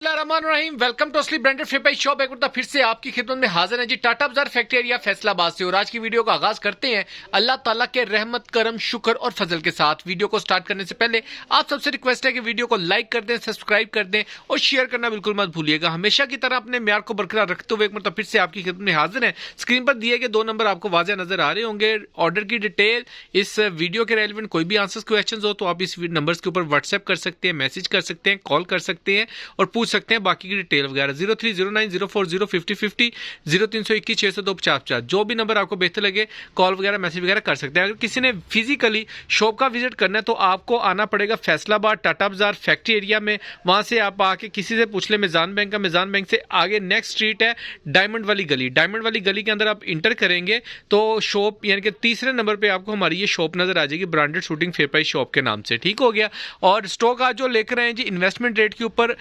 Rahim welcome to असली branded फेपाई shop. एक बार फिर से आपकी खिदमत में हाजिर है जी टाटा बाजार फैक्ट्री एरिया फैसलाबाद से। और आज की वीडियो का आगाज करते हैं अल्लाह ताला के रहमत करम शुक्र और फजल के साथ। वीडियो को स्टार्ट करने से पहले आप सबसे रिक्वेस्ट है कि वीडियो को लाइक कर दें, सब्सक्राइब कर दें और शेयर करना बिल्कुल मत भूलिएगा। हमेशा की तरह अपने म्यार को बरकरार रखते हुए एक मतलब फिर से आपकी खिदमत में हाजिर है। स्क्रीन पर दिए गए दो नंबर आपको वाज़ेह नजर आ रहे होंगे। ऑर्डर की डिटेल, इस वीडियो के रेलिवेंट कोई भी आंसर्स क्वेश्चन हो तो आप इस नंबर्स के ऊपर व्हाट्सएप कर सकते हैं, मैसेज कर सकते हैं, कॉल कर सकते हैं और पूछ सकते हैं बाकी की डिटेल वगैरह। 0309040550 0321602650 जो भी नंबर आपको बेहतर लगे कॉल वगैरह मैसेज वगैरह कर सकते हैं। अगर किसी ने फिजिकली शॉप का विजिट करना है तो आपको आना पड़ेगा फैसलाबाद टाटा बाजार फैक्ट्री एरिया में। वहां से आप आके किसी से पूछ ले मिजान बैंक का, मिजान बैंक से आगे नेक्स्ट स्ट्रीट है डायमंड वाली गली। डायमंड वाली गली के अंदर आप इंटर करेंगे तो शॉप यानी कि तीसरे नंबर पे आपको हमारी ये शॉप नजर आ जाएगी, ब्रांडेड शूटिंग फेपाई शॉप के नाम से। ठीक हो गया। और स्टॉक आज जो लेकर आए हैं जी इन्वेस्टमेंट रेट के ऊपर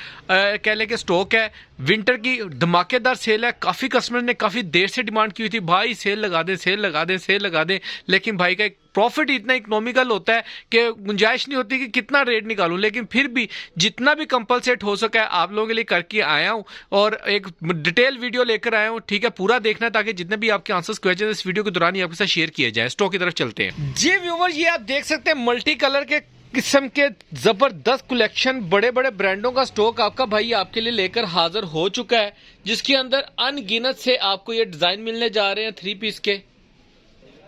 कह लें कि स्टॉक है। विंटर की धमाकेदार सेल है। काफी कस्टमर ने काफी देर से डिमांड की हुई थी, भाई सेल लगा दें, सेल लगा दें, सेल लगा दें। लेकिन भाई का प्रॉफिट इतना इकोनॉमिकल होता है कि गुंजाइश नहीं होती कि कितना रेट निकालूं। लेकिन फिर भी जितना भी कंपलसेट हो सका है आप लोगों के लिए करके आया हूं और एक डिटेल वीडियो लेकर आया हूं। ठीक है, पूरा देखना ताकि जितने भी आपके आंसर्स क्वेश्चन इस वीडियो के दौरान ही आपके साथ शेयर किए जाए। स्टॉक की तरफ चलते हैं जी व्यूअर्स। ये आप देख सकते हैं मल्टी कलर के किस्म के जबरदस्त कलेक्शन, बड़े बड़े ब्रांडों का स्टॉक आपका भाई आपके लिए लेकर हाजिर हो चुका है, जिसके अंदर अनगिनत से आपको ये डिजाइन मिलने जा रहे हैं। 3 पीस के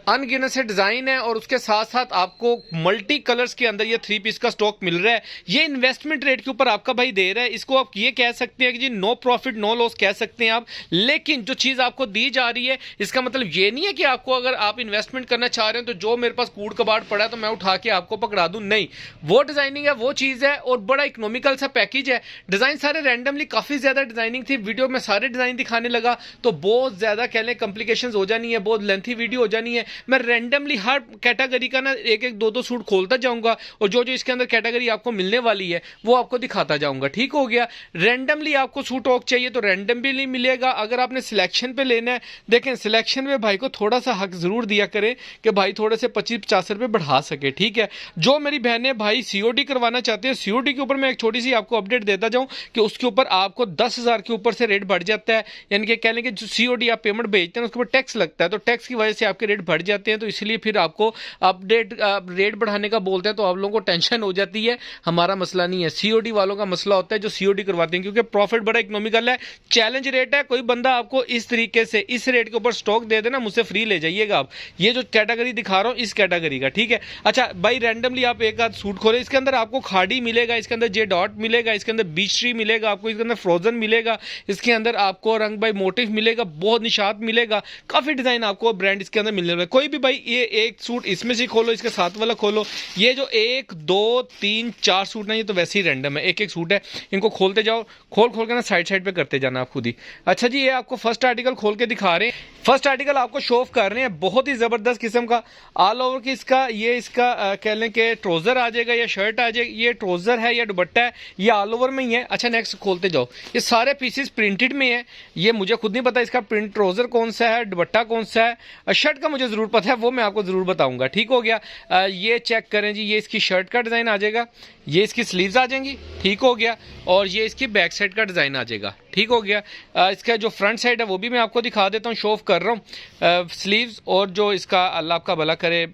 अनगिनत से डिजाइन है और उसके साथ साथ आपको मल्टी कलर्स के अंदर ये 3 पीस का स्टॉक मिल रहा है। ये इन्वेस्टमेंट रेट के ऊपर आपका भाई दे रहा है। इसको आप ये कह सकते हैं कि जी नो प्रॉफिट नो लॉस कह सकते हैं आप। लेकिन जो चीज आपको दी जा रही है इसका मतलब ये नहीं है कि आपको अगर आप इन्वेस्टमेंट करना चाह रहे हैं तो जो मेरे पास कूड़ कबाड़ पड़ा है तो मैं उठा के आपको पकड़ा दूं, नहीं। वो डिजाइनिंग है, वो चीज है और बड़ा इकोनॉमिकल सा पैकेज है। डिजाइन सारे रैंडमली काफी ज्यादा डिजाइनिंग थी। वीडियो में सारे डिजाइन दिखाने लगा तो बहुत ज्यादा कह लें कॉम्प्लिकेशंस हो जानी है, बहुत लेंथी वीडियो हो जानी है। मैं रैंडमली हर कैटेगरी का ना एक एक दो दो सूट खोलता जाऊंगा और जो जो इसके अंदर कैटेगरी आपको मिलने वाली है वो आपको दिखाता जाऊंगा। ठीक हो गया। रैंडमली आपको सूट ऑक चाहिए तो रैंडमली मिलेगा। अगर आपने सिलेक्शन पे लेना है, देखें सिलेक्शन में भाई को थोड़ा सा हक जरूर दिया करें कि भाई थोड़े से 25-50 रुपए बढ़ा सके। ठीक है। जो मेरी बहनें भाई सीओडी करवाना चाहते हैं, सीओडी के ऊपर मैं एक छोटी सी आपको अपडेट देता जाऊं कि उसके ऊपर आपको 10,000 के ऊपर से रेट बढ़ जाता है। यानी कि कह लें कि जो सीओडी आप पेमेंट भेजते हैं उसके ऊपर टैक्स लगता है, तो टैक्स की वजह से आपके रेट बढ़ जाते हैं। तो इसलिए फिर आपको अपडेट रेट बढ़ाने का बोलते हैं तो आप लोगों को टेंशन हो जाती है। हमारा मसला नहीं है, सीओडी वालों का मसला होता है जो सीओडी करवाते हैं, क्योंकि प्रॉफिट बड़ा इकोनॉमिकल है। चैलेंज रेट है। कोई बंदा आपको इस तरीके से इस रेट के ऊपर स्टॉक दे देना, मुझसे फ्री ले जाइएगा आप। ये जो कैटेगरी दिखा रहा हूं इस कैटेगरी का। ठीक है। अच्छा भाई रैंडमली आप एक आध सूट खोले, इसके अंदर आपको खाड़ी मिलेगा, इसके अंदर जे डॉट मिलेगा, इसके अंदर बीच ट्री मिलेगा, आपको इसके अंदर फ्रोजन मिलेगा, इसके अंदर आपको रंग भाई मोटिव मिलेगा, बहुत निशात मिलेगा, काफी डिजाइन आपको ब्रांड इसके अंदर मिलने वाला है। कोई भी भाई ये एक सूट इसमें से खोलो, इसके साथ वाला खोलो। ये जो 1 2 3 4 सूट ना, ये तो वैसे ही रैंडम है, एक एक सूट है। इनको खोलते जाओ, खोल खोल के ना साइड साइड पे करते जाना आप खुद ही। अच्छा जी, ये आपको फर्स्ट आर्टिकल खोल के दिखा रहे हैं। फर्स्ट आर्टिकल आपको शो ऑफ कर रहे हैं, बहुत ही जबरदस्त किस्म का ऑल ओवर की इसका ये इसका कह लें कि ट्राउजर आ जाएगा या शर्ट आ जाएगी। ये ट्राउजर है या दुपट्टा है, ये ऑल ओवर में ही है। अच्छा नेक्स्ट खोलते जाओ, ये सारे पीसेस प्रिंटेड में है। ये मुझे खुद नहीं पता इसका प्रिंट ट्राउजर कौन सा है, दुपट्टा कौन सा है। शर्ट का मुझे जरूर पता है, वो मैं आपको जरूर बताऊंगा। ठीक हो गया। ये चेक करें जी, ये इसकी शर्ट का डिजाइन आ जाएगा, ये इसकी स्लीव्स आ जाएंगी। ठीक हो गया। और ये इसकी बैक साइड का डिजाइन आ जाएगा। ठीक हो गया। इसका जो फ्रंट साइड है वो भी मैं आपको दिखा देता हूँ, शो ऑफ कर रहा हूँ। स्लीव्स और जो इसका अल्लाह आपका भला करे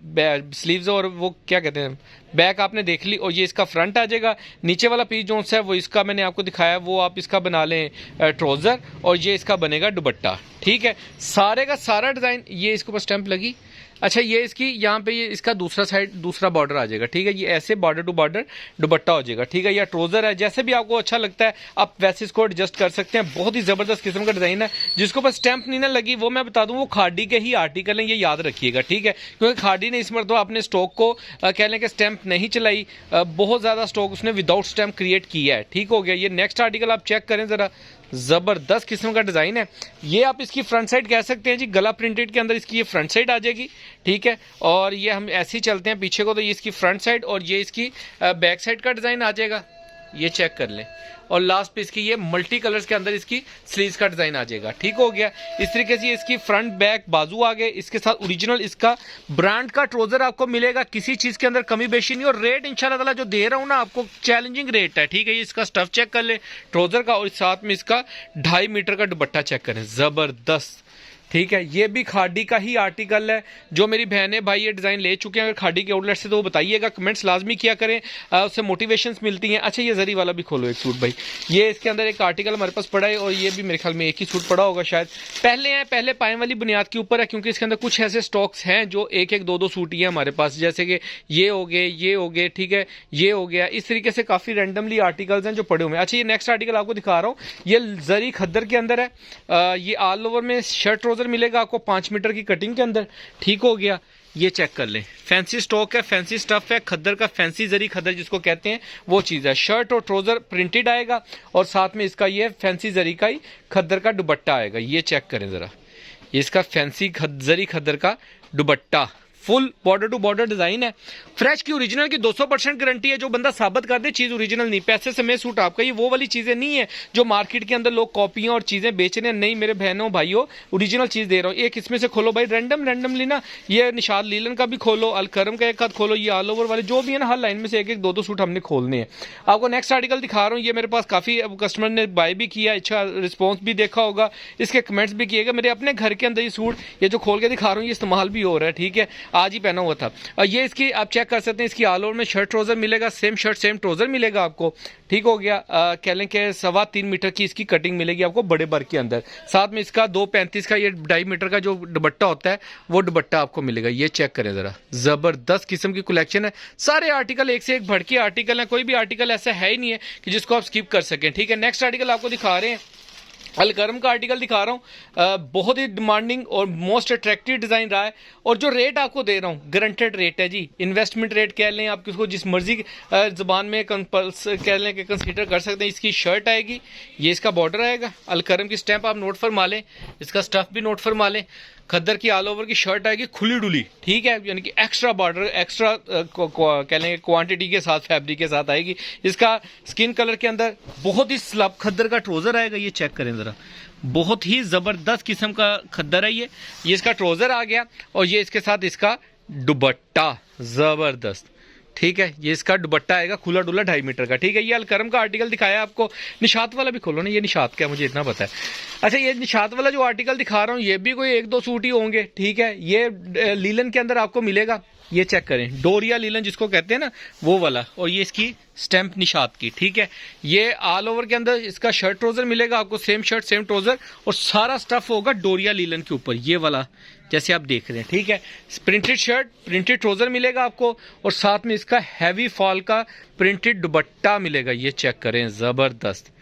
स्लीव्स और वो क्या कहते हैं बैक आपने देख ली। और ये इसका फ्रंट आ जाएगा। नीचे वाला पीस जो है वो इसका मैंने आपको दिखाया, वो आप इसका बना लें ट्राउजर और ये इसका बनेगा दुपट्टा। ठीक है। सारे का सारा डिजाइन ये इसके ऊपर स्टैंप लगी। अच्छा ये इसकी यहाँ पे ये इसका दूसरा साइड दूसरा बॉर्डर आ जाएगा। ठीक है। ये ऐसे बॉर्डर टू बॉर्डर दुपट्टा हो जाएगा। ठीक है। या ट्राउजर है, जैसे भी आपको अच्छा लगता है आप वैसे इसको एडजस्ट कर सकते हैं। बहुत ही जबरदस्त किस्म का डिजाइन है। जिसको पर स्टैंप नहीं ना लगी वो मैं बता दूं, वो खाड़ी के ही आर्टिकल हैं, ये याद रखिएगा। ठीक है। क्योंकि खाड़ी ने इस मरतबा अपने स्टॉक को कह लें कि स्टैंप नहीं चलाई, बहुत ज्यादा स्टॉक उसने विदाउट स्टैंप क्रिएट किया है। ठीक हो गया। ये नेक्स्ट आर्टिकल आप चेक करें जरा, जबरदस्त किस्म का डिजाइन है। ये आप इसकी फ्रंट साइड कह सकते हैं जी, गला प्रिंटेड के अंदर इसकी ये फ्रंट साइड आ जाएगी। ठीक है। और ये हम ऐसे ही चलते हैं पीछे को, तो ये इसकी फ्रंट साइड और ये इसकी बैक साइड का डिजाइन आ जाएगा। ये चेक कर लें। और लास्ट पे इसकी ये मल्टी कलर्स के अंदर इसकी स्लीव्स का डिजाइन आ जाएगा। ठीक हो गया। इस तरीके से इसकी फ्रंट बैक बाजू आ गए। इसके साथ ओरिजिनल इसका ब्रांड का ट्राउजर आपको मिलेगा, किसी चीज के अंदर कमी बेशी नहीं। और रेट इंशाल्लाह ताला जो दे रहा हूं ना आपको चैलेंजिंग रेट है। ठीक है, ये इसका स्टफ चेक कर ले ट्राउजर का, और साथ में इसका 2.5 मीटर का दुपट्टा चेक करें, जबरदस्त। ठीक है, ये भी खादी का ही आर्टिकल है। जो मेरी बहनें भाई ये डिज़ाइन ले चुके हैं अगर खादी के आउटलेट से, तो वो बताइएगा, कमेंट्स लाजमी किया करें, उससे मोटिवेशंस मिलती हैं। अच्छा, ये जरी वाला भी खोलो एक सूट भाई। ये इसके अंदर एक आर्टिकल हमारे पास पड़ा है, और ये भी मेरे ख्याल में एक ही सूट पड़ा होगा शायद। पहले पाए वाली बुनियाद के ऊपर है, क्योंकि इसके अंदर कुछ ऐसे स्टॉक्स हैं जो एक एक दो सूट ही है हमारे पास, जैसे कि ये हो गए, ठीक है, ये हो गया। इस तरीके से काफ़ी रैंडमली आर्टिकल्स हैं जो पड़े हुए हैं। अच्छा, ये नेक्स्ट आर्टिकल आपको दिखा रहा हूँ, ये जरी खद्दर के अंदर है। ये ऑल ओवर में शर्ट ट्राउजर मिलेगा आपको 5 मीटर की कटिंग के अंदर। ठीक हो गया, ये चेक कर लें, फैंसी स्टॉक है, फैंसी स्टफ है, खद्दर का फैंसी जरी खद्दर जिसको कहते हैं वो चीज़ है। शर्ट और ट्राउजर प्रिंटेड आएगा, और साथ में इसका ये फैंसी जरी का ही खद्दर का दुपट्टा आएगा। ये चेक करें ज़रा, ये इसका फैंसी जरी खद्दर का dupatta, full border to border design है। फ्रेश की ओरिजिनल की 200% गारंटी है। जो बंदा साबित कर दे चीज ओरिजिनल नहीं, पैसे से मैं सूट आपका, ये वो वाली चीजें नहीं है जो मार्केट के अंदर लोग कॉपियां और चीजें बेच रहे हैं। नहीं मेरे बहनों भाइयों, ओरिजिनल चीज दे रहा हूँ। एक इसमें से खोलो भाई, रैंडमली ना, ये निशाद लीलन का भी खोलो, अलकरम का एक हाथ खोलो, ये ऑल ओवर वाले जो भी है ना, हर लाइन में से एक एक दो सूट हमने खोलने हैं। आपको नेक्स्ट आर्टिकल दिखा रहा हूँ। ये मेरे पास काफी कस्टमर ने बाय भी किया, अच्छा रिस्पॉन्स भी देखा होगा, इसके कमेंट्स भी किएगा। मेरे अपने घर के अंदर ये सूट, ये जो खोल के दिखा रहा हूँ, ये इस्तेमाल भी हो रहा है। ठीक है, आज ही पहना हुआ था। ये इसकी आप चेक कर सकते हैं, इसकी ऑल ओवर में शर्ट ट्राउजर मिलेगा, सेम शर्ट सेम ट्राउजर मिलेगा आपको। ठीक हो गया। कह लें कि 3.25 मीटर की इसकी कटिंग मिलेगी आपको बड़े बर के अंदर। साथ में इसका 2.35 का ये 2.5 मीटर का जो दुपट्टा होता है वो दुपट्टा आपको मिलेगा। ये चेक करें जरा, जबरदस्त किस्म की कलेक्शन है। सारे आर्टिकल एक से एक भड़के आर्टिकल है, कोई भी आर्टिकल ऐसा है ही नहीं है कि जिसको आप स्किप कर सकें। ठीक है, नेक्स्ट आर्टिकल आपको दिखा रहे हैं, अलकरम का आर्टिकल दिखा रहा हूँ। बहुत ही डिमांडिंग और मोस्ट अट्रैक्टिव डिज़ाइन रहा है, और जो रेट आपको दे रहा हूँ गारंटेड रेट है जी। इन्वेस्टमेंट रेट कह लें, आप किसको जिस मर्जी ज़बान में कंपल्स कह लें कि कंसीडर कर सकते हैं। इसकी शर्ट आएगी, ये इसका बॉर्डर आएगा, अलकरम की स्टैंप आप नोट फरमा लें, इसका स्टफ भी नोट फरमा लें। खद्दर की ऑल ओवर की शर्ट आएगी खुली डुली, ठीक है, यानी कि एक्स्ट्रा बॉर्डर, एक्स्ट्रा कह लेंगे क्वांटिटी के साथ, फैब्रिक के साथ आएगी। इसका स्किन कलर के अंदर बहुत ही स्लब खद्दर का ट्राउजर आएगा। ये चेक करें ज़रा, बहुत ही ज़बरदस्त किस्म का खद्दर है ये इसका ट्राउजर आ गया, और ये इसके साथ इसका दुपट्टा ज़बरदस्त। ठीक है, ये इसका दुपट्टा आएगा खुला डुला 2.5 मीटर का। ठीक है, ये अलकरम का आर्टिकल दिखाया आपको। निशात वाला भी खोलो ना, ये निशात का मुझे इतना पता है। अच्छा, ये निशात वाला जो आर्टिकल दिखा रहा हूँ, ये भी कोई 1-2 सूट ही होंगे। ठीक है, ये लीलन के अंदर आपको मिलेगा। ये चेक करें, डोरिया लीलन जिसको कहते हैं ना, वो वाला, और ये इसकी स्टैंप निशात की। ठीक है, ये ऑल ओवर के अंदर इसका शर्ट ट्राउजर मिलेगा आपको, सेम शर्ट सेम ट्राउजर, और सारा स्टफ होगा डोरिया लीलन के ऊपर, ये वाला जैसे आप देख रहे हैं। ठीक है, प्रिंटेड शर्ट प्रिंटेड ट्राउजर मिलेगा आपको, और साथ में इसका हैवी फॉल का प्रिंटेड दुपट्टा मिलेगा। ये चेक करें, जबरदस्त।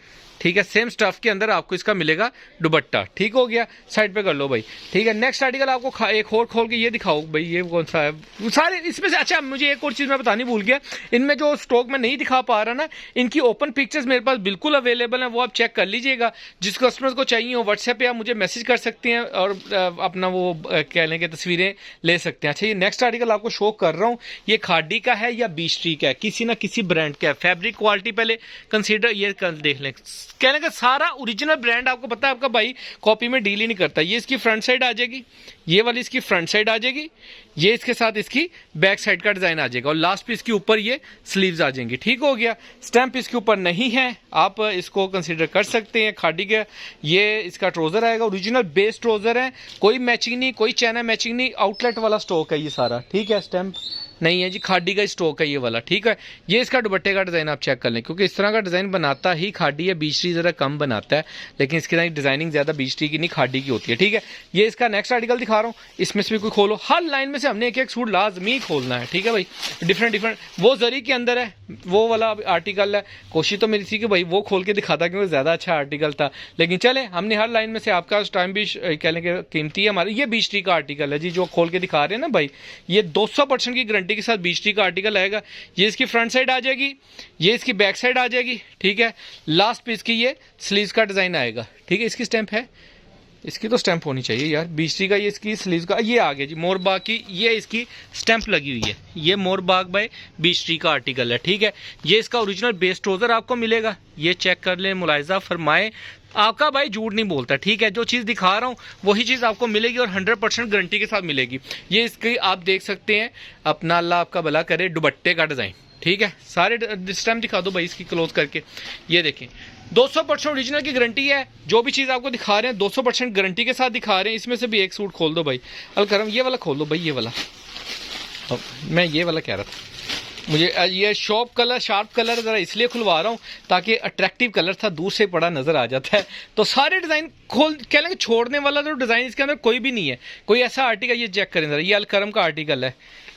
ठीक है, सेम स्टफ के अंदर आपको इसका मिलेगा दुपट्टा। ठीक हो गया, साइड पे कर लो भाई। ठीक है, नेक्स्ट आर्टिकल आपको एक और खोल के ये दिखाओ भाई, ये कौन सा है सारे इसमें से। अच्छा, मुझे एक और चीज़ मैं बतानी भूल गया, इनमें जो स्टॉक में नहीं दिखा पा रहा ना, इनकी ओपन पिक्चर्स मेरे पास बिल्कुल अवेलेबल हैं, वो आप चेक कर लीजिएगा। जिस कस्टमर्स को चाहिए हो व्हाट्सएप पे आप मुझे मैसेज कर सकते हैं, और अपना वो कह लें कि तस्वीरें ले सकते हैं। अच्छा, ये नेक्स्ट आर्टिकल आपको शो कर रहा हूँ, ये खादी का है या बीस्ट्री का है, किसी ना किसी ब्रांड का है। फैब्रिक क्वालिटी पहले कंसीडर ये देख लें, कहने का सारा ओरिजिनल ब्रांड आपको पता है, आपका भाई कॉपी में डील ही नहीं करता। ये इसकी फ्रंट साइड आ जाएगी, ये वाली इसकी फ्रंट साइड आ जाएगी, ये इसके साथ इसकी बैक साइड का डिजाइन आ जाएगा, और लास्ट पे इसके ऊपर ये स्लीव्स आ जाएंगी। ठीक हो गया, स्टैंप इसके ऊपर नहीं है, आप इसको कंसीडर कर सकते हैं। खादी का ये इसका ट्राउजर आएगा, ओरिजिनल बेस ट्राउजर है, कोई मैचिंग नहीं, कोई चाइना मैचिंग नहीं, आउटलेट वाला स्टॉक है ये सारा। ठीक है, स्टैंप नहीं है जी, खादी का स्टॉक है ये वाला। ठीक है, ये इसका दुपट्टे का डिजाइन आप चेक कर लें, क्योंकि इस तरह का डिजाइन बनाता ही खादी है, बीस्ट्री जरा कम बनाता है, लेकिन इसकी डिजाइनिंग ज्यादा बीस्ट्री की नहीं खादी की होती है। ठीक है, ये इसका नेक्स्ट आर्टिकल दिखा रहा हूँ, इसमें से भी कोई खोलो, हर लाइन में से हमने एक एक सूट लाजमी खोलना है। ठीक है भाई, डिफरेंट वो जरी के अंदर है, वो वाला आर्टिकल है। कोशिश तो मेरी थी कि भाई वो खोल के दिखाता, क्योंकि ज्यादा अच्छा आर्टिकल था, लेकिन चले हमने हर लाइन में से, आपका टाइम भी कह लें कि कीमती है हमारे। ये बीस्ट्री का आर्टिकल है जी, जो खोल के दिखा रहे हैं ना भाई, ये 200% की गारंटी के साथ बीस्ट्री का आर्टिकल आएगा। ये इसकी फ्रंट साइड आ जाएगी, ये इसकी बैक साइड आ जाएगी। ठीक है, लास्ट पे इसकी ये स्लीव्स का डिजाइन आएगा। ठीक है, इसकी स्टैंप है, इसकी तो स्टैंप होनी चाहिए यार। बीस्ट्री का ये इसकी स्लीव का ये आ गया जी, मोरबाग की ये इसकी स्टैंप लगी हुई है। ये मोरबाग बाय बीस्ट्री का आर्टिकल है, ठीक है। ये इसका ओरिजिनल बेस ट्राउजर आपको मिलेगा, ये चेक कर लें, मुलाहिजा फरमाएं। आपका भाई झूठ नहीं बोलता, ठीक है। जो चीज़ दिखा रहा हूँ वही चीज़ आपको मिलेगी और 100% गारंटी के साथ मिलेगी। ये इसकी आप देख सकते हैं अपना, अल्लाह आपका भला करे, दुपट्टे का डिज़ाइन, ठीक है। सारे इस टाइम दिखा दो भाई इसकी क्लोज करके, ये देखें 200% ओरिजिनल की गारंटी है। जो भी चीज़ आपको दिखा रहे हैं 200% गारंटी के साथ दिखा रहे हैं। इसमें से भी एक सूट खोल दो भाई अलकरम, ये वाला खोल दो भाई, ये वाला। अब मैं ये वाला कह रहा था, मुझे ये शॉप कलर शार्प कलर ज़रा इसलिए खुलवा रहा हूँ ताकि अट्रैक्टिव कलर था, दूर से बड़ा नज़र आ जाता है। तो सारे डिज़ाइन खोल कह लेंगे, छोड़ने वाला तो डिज़ाइन इसके अंदर कोई भी नहीं है। कोई ऐसा आर्टिकल, ये चेक करें ज़रा, ये अलकरम का आर्टिकल है।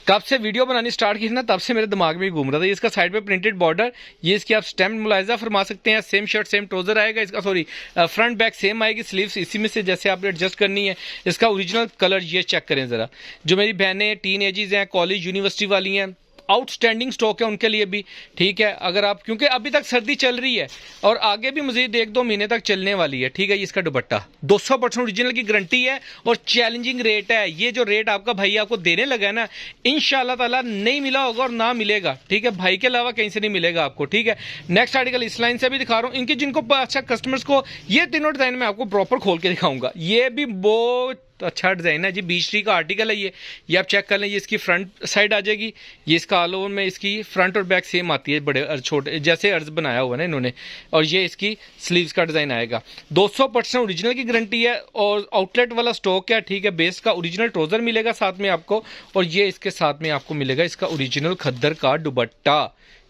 कब से वीडियो बनानी स्टार्ट की थी ना, तब से मेरे दिमाग में घूम रहा था। ये इसका साइड पे प्रिंटेड बॉर्डर, ये इसकी आप स्टैम्प मुलाहिजा फरमा सकते हैं। सेम शर्ट सेम ट्राउजर आएगा इसका, सॉरी फ्रंट बैक सेम आएगी, स्लीव्स इसी में से जैसे आपने एडजस्ट करनी है। इसका ओरिजिनल कलर ये चेक करें ज़रा। जो मेरी बहनें टीन एजेस हैं, कॉलेज यूनिवर्सिटी वाली हैं, आउटस्टैंडिंग स्टॉक है उनके लिए भी, ठीक है। अगर आप, क्योंकि अभी तक सर्दी चल रही है और आगे भी मजीद 1-2 महीने तक चलने वाली है, ठीक है। इसका दुपट्टा 200% ओरिजिनल की गारंटी है और चैलेंजिंग रेट है। ये जो रेट आपका भाई आपको देने लगा है ना, इंशाल्लाह ताला नहीं मिला होगा और ना मिलेगा, ठीक है। भाई के अलावा कहीं से नहीं मिलेगा आपको, ठीक है। नेक्स्ट आर्टिकल इस लाइन से भी दिखा रहा हूँ, इनके जिनको अच्छा कस्टमर्स को ये तीनों डिजाइन में आपको प्रॉपर खोल के दिखाऊंगा। ये भी बहुत अच्छा डिज़ाइन है जी, बीस्ट्री का आर्टिकल है ये आप चेक कर लें। ये इसकी फ्रंट साइड आ जाएगी, ये इसका ऑल ओवर में इसकी फ्रंट और बैक सेम आती है, बड़े छोटे जैसे अर्ज बनाया हुआ है ना इन्होंने। और ये इसकी स्लीव्स का डिज़ाइन आएगा। 200% ओरिजिनल की गारंटी है और आउटलेट वाला स्टॉक है, ठीक है। बेस का ओरिजिनल ट्राउजर मिलेगा साथ में आपको, और ये इसके साथ में आपको मिलेगा इसका ओरिजिनल खद्दर का दुपट्टा,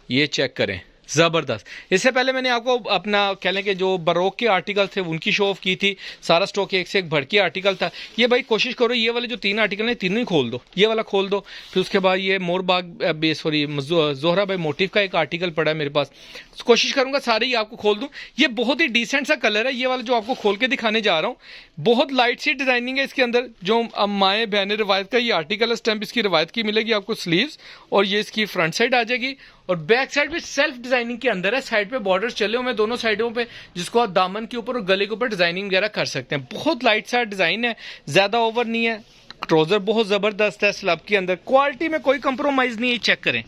ये चेक करें, ज़बरदस्त। इससे पहले मैंने आपको अपना कह लें कि जो बरोक के आर्टिकल थे उनकी शो ऑफ की थी। सारा स्टॉक एक से एक भर के आर्टिकल था। ये भाई कोशिश करो ये वाले जो 3 आर्टिकल हैं तीनों ही खोल दो, ये वाला खोल दो। फिर उसके बाद ये मोरबाग सॉरी जोहरा भाई मोटिव का एक आर्टिकल पड़ा है मेरे पास, कोशिश करूंगा सारे ही आपको खोल दूं। ये बहुत ही डिसेंट सा कलर है, ये वाला जो आपको खोल के दिखाने जा रहा हूँ। बहुत लाइट सी डिजाइनिंग है इसके अंदर। जो माए बहने रिवायत का ये आर्टिकल है, स्टैम्प इसकी रिवायत की मिलेगी आपको स्लीव्स, और ये इसकी फ्रंट साइड आ जाएगी। और बैक साइड भी सेल्फ डिजाइनिंग के अंदर है, साइड पे बॉर्डर्स चले हुए हैं दोनों साइडों पे, जिसको आप दामन के ऊपर और गले के ऊपर डिजाइनिंग वगैरह कर सकते हैं। बहुत लाइट सा डिजाइन है, ज्यादा ओवर नहीं है। ट्राउजर बहुत जबरदस्त है स्लब के अंदर, क्वालिटी में कोई कंप्रोमाइज नहीं है। चेक करें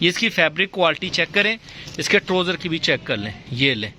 ये इसकी फैब्रिक क्वालिटी चेक करें, इसके ट्राउजर की भी चेक कर लें, ये लें,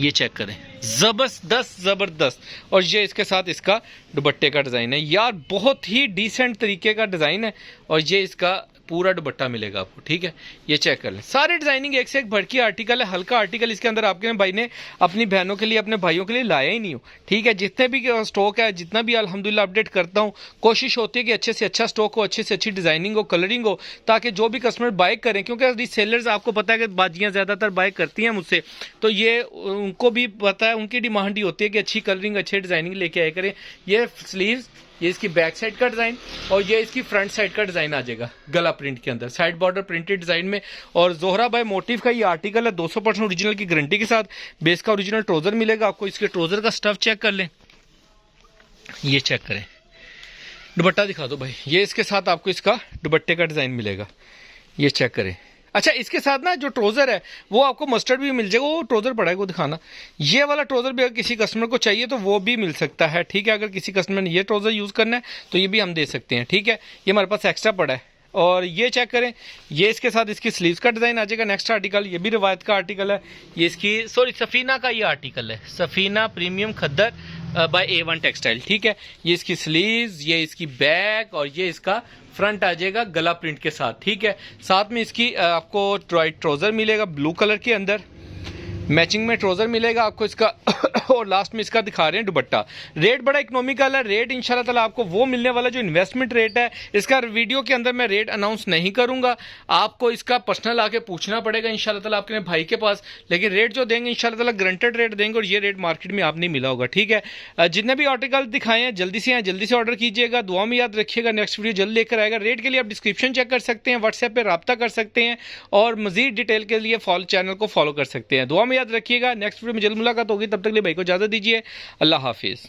ये चेक करें, जबरदस्त जबरदस्त। और ये इसके साथ इसका दुपट्टे का डिजाइन है यार, बहुत ही डिसेंट तरीके का डिजाइन है। और ये इसका पूरा दुपट्टा मिलेगा आपको, ठीक है। ये चेक कर लें, सारे डिजाइनिंग एक से एक भड़की आर्टिकल है। हल्का आर्टिकल इसके अंदर आपके भाई ने अपनी बहनों के लिए अपने भाइयों के लिए लाया ही नहीं हो, ठीक है। जितने भी स्टॉक है, जितना भी अल्हम्दुलिल्लाह अपडेट करता हूँ, कोशिश होती है कि अच्छे से अच्छा स्टॉक हो, अच्छे से अच्छी डिजाइनिंग हो, कलरिंग हो, ताकि जो भी कस्टमर बाय करें, क्योंकि सेलर्स आपको पता है कि बाजियाँ ज़्यादातर बाय करती हैं मुझसे, तो ये उनको भी पता है, उनकी डिमांड ही होती है कि अच्छी कलरिंग अच्छी डिजाइनिंग लेके आया करें। ये स्लीव्स, ये इसकी बैक साइड का डिजाइन और ये इसकी फ्रंट साइड का डिजाइन आ जाएगा गला प्रिंट के अंदर, साइड बॉर्डर प्रिंटेड डिजाइन में। और जोहरा बाय मोटिव का ये आर्टिकल है, 200% ओरिजिनल की गारंटी के साथ। बेस का ओरिजिनल ट्राउजर मिलेगा आपको। इसके ट्राउजर का स्टफ चेक कर लें, ये चेक करें। दुपट्टा दिखा दो भाई, ये इसके साथ आपको इसका दुपट्टे का डिजाइन मिलेगा, ये चेक करें। अच्छा, इसके साथ ना जो ट्राउजर है वो आपको मस्टर्ड भी मिल जाएगा, वो ट्राउजर पड़ा है वो दिखाना। ये वाला ट्राउजर भी अगर किसी कस्टमर को चाहिए तो वो भी मिल सकता है, ठीक है। अगर किसी कस्टमर ने ये ट्राउजर यूज करना है तो ये भी हम दे सकते हैं, ठीक है। ये हमारे पास एक्स्ट्रा पड़ा है। और ये चेक करें, ये इसके साथ इसकी स्लीव्स का डिजाइन आ जाएगा। नेक्स्ट आर्टिकल ये भी रिवायत का आर्टिकल है, ये इसकी सॉरी सफीना का ये आर्टिकल है, सफीना प्रीमियम खद्दर बाय A1 टेक्सटाइल, ठीक है। ये इसकी स्लीव्स, ये इसकी बैक और ये इसका फ्रंट आ जाएगा गला प्रिंट के साथ, ठीक है। साथ में इसकी आपको ट्राउजर मिलेगा ब्लू कलर के अंदर, मैचिंग में ट्राउजर मिलेगा आपको इसका। और लास्ट में इसका दिखा रहे हैं दुपट्टा। रेट बड़ा इकोनॉमिकल है, रेट इंशाल्लाह ताला आपको वो मिलने वाला जो इन्वेस्टमेंट रेट है। इसका वीडियो के अंदर मैं रेट अनाउंस नहीं करूंगा, आपको इसका पर्सनल आके पूछना पड़ेगा इंशाल्लाह ताला आपके भाई के पास। लेकिन रेट जो देंगे इंशाल्लाह ताला गारंटेड रेट देंगे, और ये रेट मार्केट में आपने मिला होगा, ठीक है। जितने भी आर्टिकल दिखाए हैं जल्दी से जल्दी से ऑर्डर कीजिएगा, दुआ में याद रखिएगा। नेक्स्ट वीडियो जल्द लेकर आएगा। रेट के लिए आप डिस्क्रिप्शन चेक कर सकते हैं, व्हाट्सएप पर रब्ता कर सकते हैं, और मजीद डिटेल के लिए चैनल को फॉलो कर सकते हैं। दुआ में याद रखिएगा। नेक्स्ट वीडियो में जल्द मुलाकात होगी, तब तक के लिए भाई को इजाजत दीजिए। अल्लाह हाफिज़।